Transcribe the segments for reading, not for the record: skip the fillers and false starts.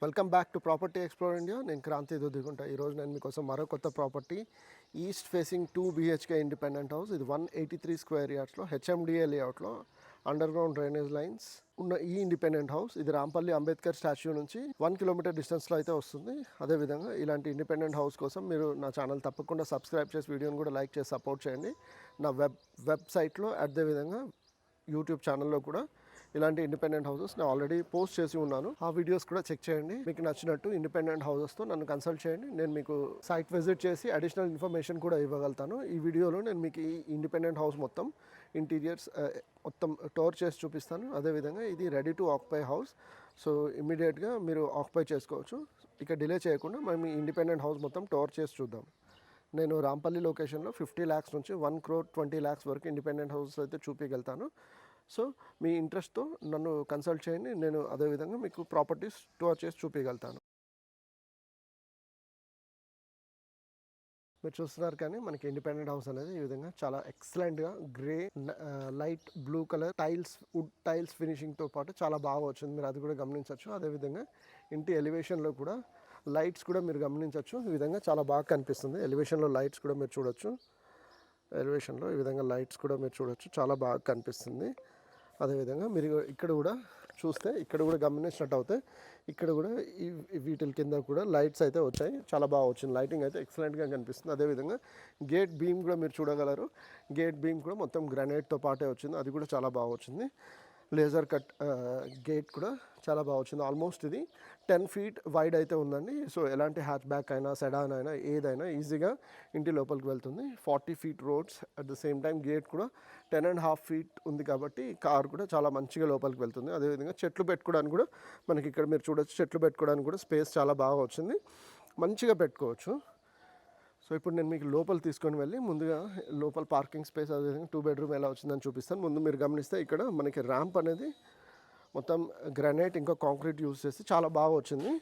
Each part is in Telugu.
Welcome back to property explore India. నేను క్రాంతి దుద్దిగుంటా. ఈరోజు నేను మీకోసం మరో కొత్త property, east facing 2 BHK independent house. ఇది 183 స్క్వేర్ యార్డ్స్లో హెచ్ఎండిఏ లేఅవుట్లో అండర్ గ్రౌండ్ డ్రైనేజ్ లైన్స్ ఉన్న ఈ ఇండిపెండెంట్ హౌస్. ఇది రాంపల్లి అంబేద్కర్ స్టాచ్యూ నుంచి 1 కిలోమీటర్ డిస్టెన్స్లో అయితే వస్తుంది. అదేవిధంగా ఇలాంటి ఇండిపెండెంట్ హౌస్ కోసం మీరు నా ఛానల్ తప్పకుండా సబ్స్క్రైబ్ చేసి వీడియోని కూడా లైక్ చేసి సపోర్ట్ చేయండి. నా వెబ్సైట్లో అదేవిధంగా యూట్యూబ్ ఛానల్లో కూడా ఇలాంటి ఇండిపెండెంట్ హౌసెస్ నేను ఆల్రెడీ పోస్ట్ చేసి ఉన్నాను. ఆ వీడియోస్ కూడా చెక్ చేయండి. మీకు నచ్చినట్టు ఇండిపెండెంట్ హౌసెస్తో నన్ను కన్సల్ట్ చేయండి. నేను మీకు సైట్ విజిట్ చేసి అడిషనల్ ఇన్ఫర్మేషన్ కూడా ఇవ్వగలుగుతాను. ఈ వీడియోలో నేను మీకు ఈ ఇండిపెండెంట్ హౌస్ మొత్తం ఇంటీరియర్స్ మొత్తం టూర్ చేసి చూపిస్తాను. అదేవిధంగా ఇది ready to occupy house. So ఇమీడియట్గా మీరు ఆక్యుపై చేసుకోవచ్చు. ఇక డిలే చేయకుండా మనం ఈ ఇండిపెండెంట్ హౌస్ మొత్తం టూర్ చేసి చూద్దాం. నేను రాంపల్లి లొకేషన్లో 50 lakhs నుంచి 1,20 lakhs వరకు ఇండిపెండెంట్ హౌసెస్ అయితే చూపించగలుగుతాను. సో మీ ఇంట్రెస్ట్తో నన్ను కన్సల్ట్ చేయండి. నేను అదేవిధంగా మీకు ప్రాపర్టీస్ టూర్ చేసి చూపించగలుగుతాను. మీరు చూస్తున్నారు కానీ మనకి ఇండిపెండెంట్ హౌస్ అనేది ఈ విధంగా చాలా ఎక్సలెంట్గా grey light blue colour tiles, wood tiles ఫినిషింగ్తో పాటు చాలా బాగా వచ్చింది. మీరు అది కూడా గమనించవచ్చు. అదేవిధంగా ఇంటి ఎలివేషన్లో కూడా లైట్స్ కూడా మీరు గమనించవచ్చు. ఈ విధంగా చాలా బాగా కనిపిస్తుంది. ఎలివేషన్లో లైట్స్ కూడా మీరు చూడొచ్చు. ఎలివేషన్లో ఈ విధంగా లైట్స్ కూడా మీరు చూడొచ్చు. చాలా బాగా కనిపిస్తుంది. అదేవిధంగా మీరు ఇక్కడ కూడా చూస్తే ఇక్కడ కూడా గమనించినట్టు అవుతే ఇక్కడ కూడా వీటి కింద కూడా లైట్స్ అయితే వచ్చాయి. చాలా బాగా వచ్చింది. లైటింగ్ అయితే ఎక్సలెంట్గా కనిపిస్తుంది. అదేవిధంగా గేట్ బీమ్ కూడా మీరు చూడగలరు. గేట్ బీమ్ కూడా మొత్తం గ్రానైట్తో పాటే వచ్చింది. అది కూడా చాలా బాగా వచ్చింది. లేజర్ కట్ గేట్ కూడా చాలా బాగా వచ్చింది. ఆల్మోస్ట్ ఇది 10 feet వైడ్ అయితే ఉందండి. సో ఎలాంటి హ్యాచ్ బ్యాక్ అయినా సెడాన్ అయినా ఏదైనా ఈజీగా ఇంటి లోపలికి వెళ్తుంది. 40 feet roads, at the same time gate కూడా 10.5 feet ఉంది కాబట్టి కార్ కూడా చాలా మంచిగా లోపలికి వెళ్తుంది. అదేవిధంగా చెట్లు పెట్టుకోవడానికి కూడా మనకి ఇక్కడ మీరు చూడొచ్చు. చెట్లు పెట్టుకోవడానికి కూడా స్పేస్ చాలా బాగా వచ్చింది. మంచిగా పెట్టుకోవచ్చు. సో ఇప్పుడు నేను మీకు లోపల తీసుకొని వెళ్ళి ముందుగా లోపల పార్కింగ్ స్పేస్ అదేవిధంగా 2 bedroom ఎలా వచ్చిందని చూపిస్తాను. ముందు మీరు గమనిస్తే ఇక్కడ మనకి ర్యాంప్ అనేది మొత్తం గ్రానైట్ ఇంకా కాంక్రీట్ యూజ్ చేసి చాలా బాగా వచ్చింది.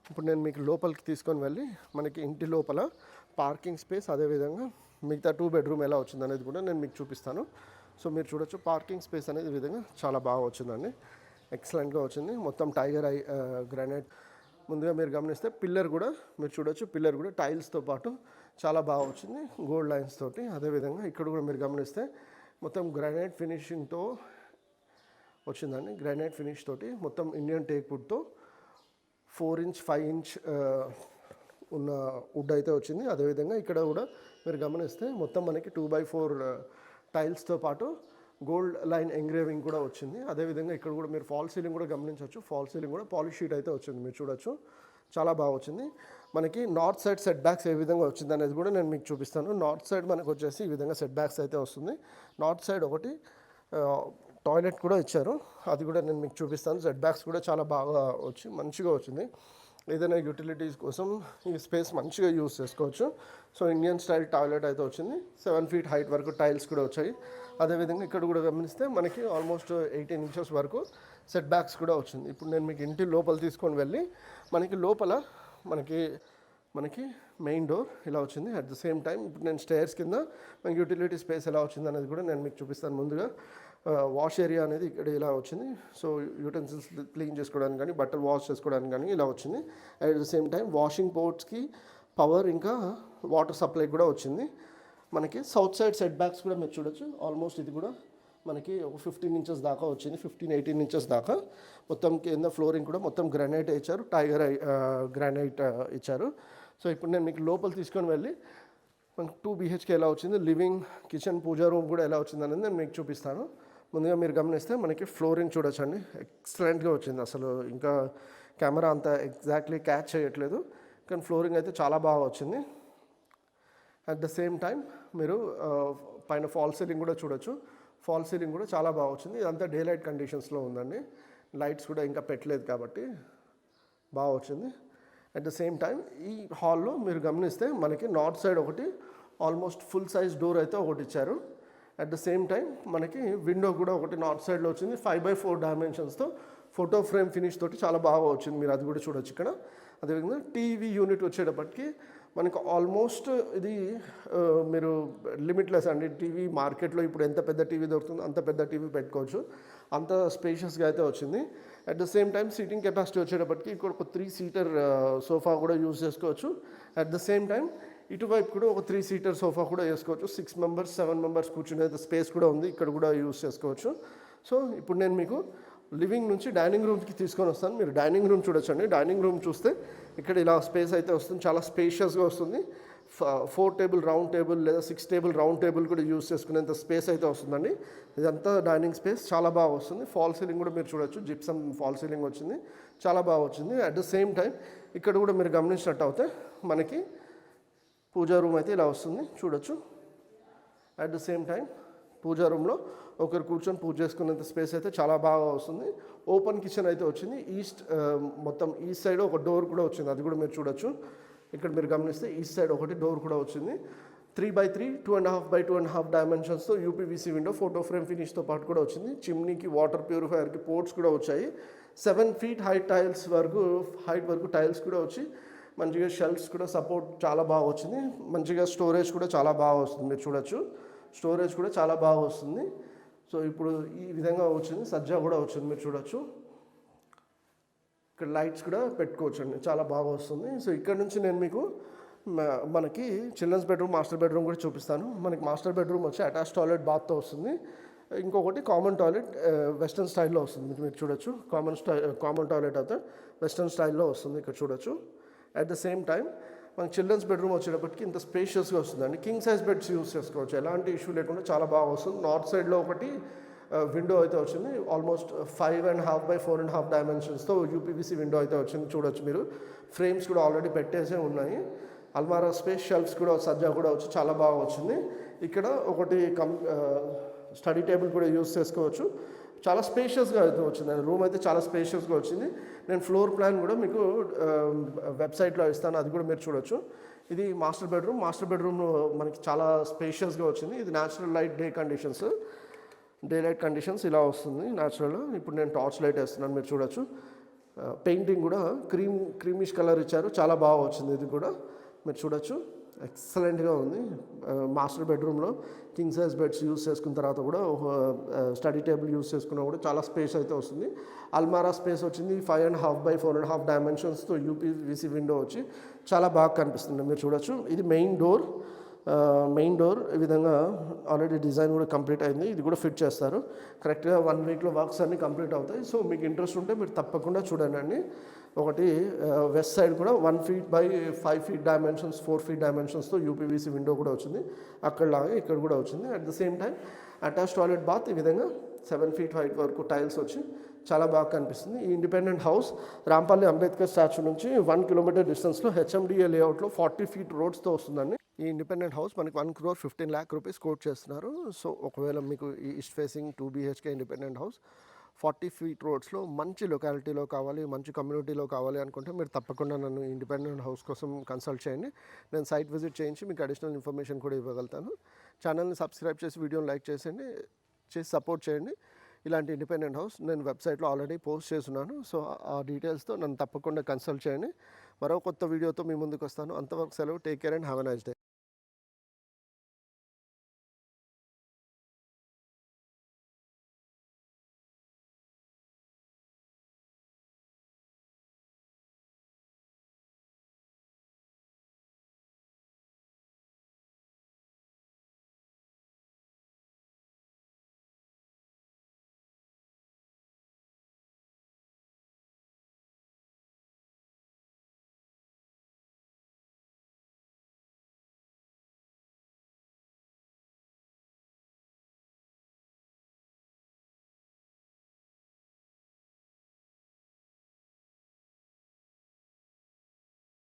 ఇప్పుడు నేను మీకు లోపలికి తీసుకొని వెళ్ళి మనకి ఇంటి లోపల పార్కింగ్ స్పేస్ అదేవిధంగా మిగతా 2 bedroom ఎలా వచ్చింది అనేది కూడా నేను మీకు చూపిస్తాను. సో మీరు చూడొచ్చు పార్కింగ్ స్పేస్ అనేది ఈ విధంగా చాలా బాగా వచ్చిందండి. ఎక్సలెంట్గా వచ్చింది. మొత్తం టైగర్ ఐ గ్రానైట్. ముందుగా మీరు గమనిస్తే పిల్లర్ కూడా మీరు చూడొచ్చు. పిల్లర్ కూడా టైల్స్తో పాటు చాలా బాగా వచ్చింది గోల్డ్ లైన్స్ తోటి. అదేవిధంగా ఇక్కడ కూడా మీరు గమనిస్తే మొత్తం గ్రానైట్ ఫినిషింగ్తో వచ్చిందండి. గ్రానైట్ ఫినిష్ తోటి మొత్తం ఇండియన్ టేక్ వుడ్తో 4 inch 5 inch ఉన్న వుడ్ అయితే వచ్చింది. అదేవిధంగా ఇక్కడ కూడా మీరు గమనిస్తే మొత్తం మనకి 2x4 టైల్స్తో పాటు గోల్డ్ లైన్ ఎంగ్రేవింగ్ కూడా వచ్చింది. అదేవిధంగా ఇక్కడ కూడా మీరు ఫాల్ సీలింగ్ కూడా గమనించవచ్చు. ఫాల్ సీలింగ్ కూడా పాలిష్ షీట్ అయితే వచ్చింది. మీరు చూడొచ్చు. చాలా బాగా వచ్చింది. మనకి నార్త్ సైడ్ సెట్ బ్యాక్స్ ఏ విధంగా వచ్చింది అనేది కూడా నేను మీకు చూపిస్తాను. నార్త్ సైడ్ మనకు వచ్చేసి ఈ విధంగా సెట్ బ్యాక్స్ అయితే వస్తుంది. నార్త్ సైడ్ ఒకటి టాయిలెట్ కూడా ఇచ్చారు. అది కూడా నేను మీకు చూపిస్తాను. సెట్ బ్యాక్స్ కూడా చాలా బాగా వచ్చి మంచిగా వచ్చింది. ఏదైనా యూటిలిటీస్ కోసం ఈ స్పేస్ మంచిగా యూజ్ చేసుకోవచ్చు. సో ఇండియన్ స్టైల్ టాయిలెట్ అయితే వచ్చింది. 7 feet హైట్ వరకు టైల్స్ కూడా వచ్చాయి. అదేవిధంగా ఇక్కడ కూడా గమనిస్తే మనకి ఆల్మోస్ట్ 18 inches వరకు సెట్ బ్యాక్స్ కూడా వచ్చింది. ఇప్పుడు నేను మీకు ఇంటి లోపల తీసుకొని వెళ్ళి మనకి లోపల మనకి మెయిన్ డోర్ ఇలా వచ్చింది. అట్ ద సేమ్ టైం ఇప్పుడు నేను స్టేర్స్ కింద మనకి యూటిలిటీ స్పేస్ ఎలా వచ్చింది అనేది కూడా నేను మీకు చూపిస్తాను. ముందుగా వాష్ ఏరియా అనేది ఇక్కడ ఇలా వచ్చింది. సో యూటెన్సిల్స్ క్లీన్ చేసుకోవడానికి కానీ బట్టలు వాష్ చేసుకోవడానికి కానీ ఇలా వచ్చింది. At the same time washing పోర్ట్స్కి పవర్ ఇంకా వాటర్ సప్లై కూడా వచ్చింది. మనకి సౌత్ సైడ్ సెట్ బ్యాక్స్ కూడా మీరు చూడొచ్చు. ఆల్మోస్ట్ ఇది కూడా మనకి ఒక 15 inches దాకా వచ్చింది. 15-18 inches దాకా. మొత్తం కింద ఫ్లోరింగ్ కూడా మొత్తం గ్రానైట్ ఇచ్చారు. టైగర్ గ్రానైట్ ఇచ్చారు. సో ఇప్పుడు నేను మీకు లోపల తీసుకొని వెళ్ళి మనకి 2 BHK ఎలా వచ్చింది, లివింగ్, కిచెన్, పూజా రూమ్ కూడా ఎలా వచ్చింది అనేది నేను మీకు చూపిస్తాను. ముందుగా మీరు గమనిస్తే మనకి ఫ్లోరింగ్ చూడొచ్చండి. ఎక్సలెంట్గా వచ్చింది. అసలు ఇంకా కెమెరా అంత ఎగ్జాక్ట్లీ క్యాచ్ చేయట్లేదు కానీ ఫ్లోరింగ్ అయితే చాలా బాగా వచ్చింది. అట్ ద సేమ్ టైం మీరు పైన ఫాల్ సీలింగ్ కూడా చూడొచ్చు. ఫాల్ సీలింగ్ కూడా చాలా బాగా వచ్చింది. ఇదంతా డే లైట్ కండిషన్స్లో ఉందండి. లైట్స్ కూడా ఇంకా పెట్టలేదు కాబట్టి బాగా వచ్చింది. అట్ ద సేమ్ టైం ఈ హాల్లో మీరు గమనిస్తే మనకి నార్త్ సైడ్ ఒకటి ఆల్మోస్ట్ ఫుల్ సైజ్ డోర్ అయితే ఒకటి ఇచ్చారు. అట్ ద సేమ్ టైం మనకి విండో కూడా ఒకటి నార్త్ సైడ్లో వచ్చింది. 5x4 డైమెన్షన్స్తో ఫోటో ఫ్రేమ్ ఫినిష్ తోటి చాలా బాగా వచ్చింది. మీరు అది కూడా చూడొచ్చు ఇక్కడ. అదేవిధంగా టీవీ యూనిట్ వచ్చేటప్పటికి మనకు ఆల్మోస్ట్ ఇది మీరు లిమిట్లెస్ అండి. టీవీ మార్కెట్లో ఇప్పుడు ఎంత పెద్ద టీవీ దొరుకుతుందో అంత పెద్ద టీవీ పెట్టుకోవచ్చు. అంత స్పేషియస్గా అయితే వచ్చింది. At the same time seating capacity వచ్చేటప్పటికి ఇక్కడ ఒక 3 సీటర్ సోఫా కూడా యూజ్ చేసుకోవచ్చు. అట్ ద సేమ్ టైం ఇటువైపు కూడా ఒక 3 సీటర్ సోఫా కూడా వేసుకోవచ్చు. 6 మెంబర్స్ 7 మెంబర్స్ కూర్చునే స్పేస్ కూడా ఉంది, ఇక్కడ కూడా యూజ్ చేసుకోవచ్చు. సో ఇప్పుడు నేను మీకు లివింగ్ నుంచి డైనింగ్ రూమ్కి తీసుకొని వస్తాను. మీరు డైనింగ్ రూమ్ చూడొచ్చండి. డైనింగ్ రూమ్ చూస్తే ఇక్కడ ఇలా స్పేస్ అయితే వస్తుంది, చాలా స్పేషియస్గా వస్తుంది. 4 టేబుల్ రౌండ్ టేబుల్ లేదా 6 టేబుల్ రౌండ్ టేబుల్ కూడా యూజ్ చేసుకునేంత స్పేస్ అయితే వస్తుందండి. ఇదంతా డైనింగ్ స్పేస్ చాలా బాగా వస్తుంది. ఫాల్ సీలింగ్ కూడా మీరు చూడొచ్చు, జిప్సమ్ ఫాల్ సీలింగ్ వచ్చింది, చాలా బాగా వచ్చింది. అట్ ద సేమ్ టైం ఇక్కడ కూడా మీరు గమనించినట్టు అయితే మనకి పూజా రూమ్ అయితే ఇలా వస్తుంది, చూడొచ్చు. అట్ ద సేమ్ టైం పూజా రూమ్లో ఒకరు కూర్చొని పూజ చేసుకునేంత స్పేస్ అయితే చాలా బాగా వస్తుంది. ఓపెన్ కిచెన్ అయితే వచ్చింది. మొత్తం ఈస్ట్ సైడ్ ఒక డోర్ కూడా వచ్చింది, అది కూడా మీరు చూడొచ్చు. ఇక్కడ మీరు గమనిస్తే ఈస్ట్ సైడ్ ఒకటి డోర్ కూడా వచ్చింది. 3x3 2.5 by 2.5 డైమెన్షన్స్తో యూపీవీసీ విండో, ఫోటో ఫ్రేమ్ ఫినిష్తో పాటు కూడా వచ్చింది. చిమ్నీకి, వాటర్ ప్యూరిఫైయర్కి పోర్ట్స్ కూడా వచ్చాయి. 7 feet హైట్ వరకు టైల్స్ కూడా వచ్చి మంచిగా షెల్ఫ్స్ కూడా సపోర్ట్ చాలా బాగా వచ్చింది. మంచిగా స్టోరేజ్ కూడా చాలా బాగా వస్తుంది, మీరు చూడొచ్చు. స్టోరేజ్ కూడా చాలా బాగా వస్తుంది. సో ఇప్పుడు ఈ విధంగా వచ్చింది. సజ్జా కూడా వచ్చింది, మీరు చూడొచ్చు. ఇక్కడ లైట్స్ కూడా పెట్టుకోవచ్చు అండి, చాలా బాగా వస్తుంది. సో ఇక్కడ నుంచి నేను మీకు మనకి చిల్డ్రన్స్ బెడ్రూమ్, మాస్టర్ బెడ్రూమ్ కూడా చూపిస్తాను. మనకి మాస్టర్ బెడ్రూమ్ వచ్చి అటాచ్ టాయిలెట్ బాత్తో వస్తుంది. ఇంకొకటి కామన్ టాయిలెట్ వెస్ట్రన్ స్టైల్లో వస్తుంది, మీరు చూడొచ్చు. కామన్ టాయిలెట్ అయితే వెస్ట్రన్ స్టైల్లో వస్తుంది, ఇక్కడ చూడొచ్చు. అట్ ద సేమ్ టైం మనకి చిల్డ్రన్స్ బెడ్రూమ్ వచ్చేటప్పటికి ఇంత స్పేషియస్గా వస్తుందండి. కింగ్ సైజ్ బెడ్స్ యూస్ చేసుకోవచ్చు, ఎలాంటి ఇష్యూ లేకుండా చాలా బాగా వస్తుంది. నార్త్ సైడ్లో ఒకటి విండో అయితే వచ్చింది, ఆల్మోస్ట్ 5.5 by 4.5 డైమెన్షన్స్తో యూపీవీసీ విండో అయితే వచ్చింది, చూడొచ్చు మీరు. ఫ్రేమ్స్ కూడా ఆల్రెడీ పెట్టేసే ఉన్నాయి. అల్మారా స్పేస్, షెల్ఫ్స్ కూడా సజ్జా కూడా వచ్చి చాలా బాగా వచ్చింది. ఇక్కడ ఒకటి స్టడీ టేబుల్ కూడా యూస్ చేసుకోవచ్చు. చాలా స్పేషియస్గా అయితే వచ్చింది, రూమ్ అయితే చాలా స్పేషియస్గా వచ్చింది. నేను ఫ్లోర్ ప్లాన్ కూడా మీకు వెబ్సైట్లో ఇస్తాను, అది కూడా మీరు చూడొచ్చు. ఇది మాస్టర్ బెడ్రూమ్. మాస్టర్ బెడ్రూమ్లో మనకి చాలా స్పేషియస్గా వచ్చింది. ఇది natural light day light conditions ఇలా వస్తుంది న్యాచురల్. ఇప్పుడు నేను టార్చ్ లైట్ వేస్తున్నాను, మీరు చూడొచ్చు. పెయింటింగ్ కూడా క్రీమిష్ కలర్ ఇచ్చారు, చాలా బాగా వచ్చింది. ఇది కూడా మీరు చూడొచ్చు, ఎక్సలెంట్గా ఉంది. మాస్టర్ బెడ్రూమ్లో కింగ్ సైజ్ బెడ్స్ యూస్ చేసుకున్న తర్వాత కూడా స్టడీ టేబుల్ యూస్ చేసుకున్నా కూడా చాలా స్పేస్ అయితే వస్తుంది. అల్మారా స్పేస్ వచ్చింది, 5.5 by 4.5 డైమెన్షన్స్తో యూపీవీసీ విండో వచ్చి చాలా బాగా కనిపిస్తుంది, మీరు చూడొచ్చు. ఇది మెయిన్ డోర్ ఈ విధంగా ఆల్రెడీ డిజైన్ కూడా కంప్లీట్ అయింది. ఇది కూడా ఫిట్ చేస్తారు కరెక్ట్గా 1 weekలో వర్క్స్ అన్నీ కంప్లీట్ అవుతాయి. సో మీకు ఇంట్రెస్ట్ ఉంటే మీరు తప్పకుండా చూడండి. ఒకటి వెస్ట్ సైడ్ కూడా 1 feet by 5 feet dimensions, 4 feet డైమెన్షన్స్తో యూపీవీసీ విండో కూడా వచ్చింది, అక్కడలాగా ఇక్కడ కూడా వచ్చింది. At the same time attach toilet bath ఈ విధంగా 7 feet హైట్ వరకు టైల్స్ వచ్చి చాలా బాగా కనిపిస్తుంది. ఈ independent house Rampalli Ambedkar statue నుంచి 1 kilometer డిస్టెన్స్లో హెచ్ఎండిఏ లేఅవుట్లో 40 feet రోడ్స్తో వస్తుందండి. ఈ ఇండిపెండెంట్ హౌస్ మనకి 1,15 lakh rupees కోట్ చేస్తున్నారు. సో ఒకవేళ మీకు ఈ east facing 2 BHK independent house 40 feet రోడ్స్లో మంచి లొకాలిటీలో కావాలి, మంచి కమ్యూనిటీలో కావాలి అనుకుంటే మీరు తప్పకుండా నన్ను ఇండిపెండెంట్ హౌస్ కోసం కన్సల్ట్ చేయండి. నేను సైట్ విజిట్ చేయించి మీకు అడిషనల్ ఇన్ఫర్మేషన్ కూడా ఇవ్వగలుగుతాను. ఛానల్ని సబ్స్క్రైబ్ చేసి వీడియోని లైక్ చేసి సపోర్ట్ చేయండి. ఇలాంటి ఇండిపెండెంట్ హౌస్ నేను వెబ్సైట్లో ఆల్రెడీ పోస్ట్ చేస్తున్నాను. సో ఆ డీటెయిల్స్తో నన్ను తప్పకుండా కన్సల్ట్ చేయండి. మరో కొత్త వీడియోతో మీ ముందుకు వస్తాను. అంతవరకు సెలవు. Take care and have a nice day.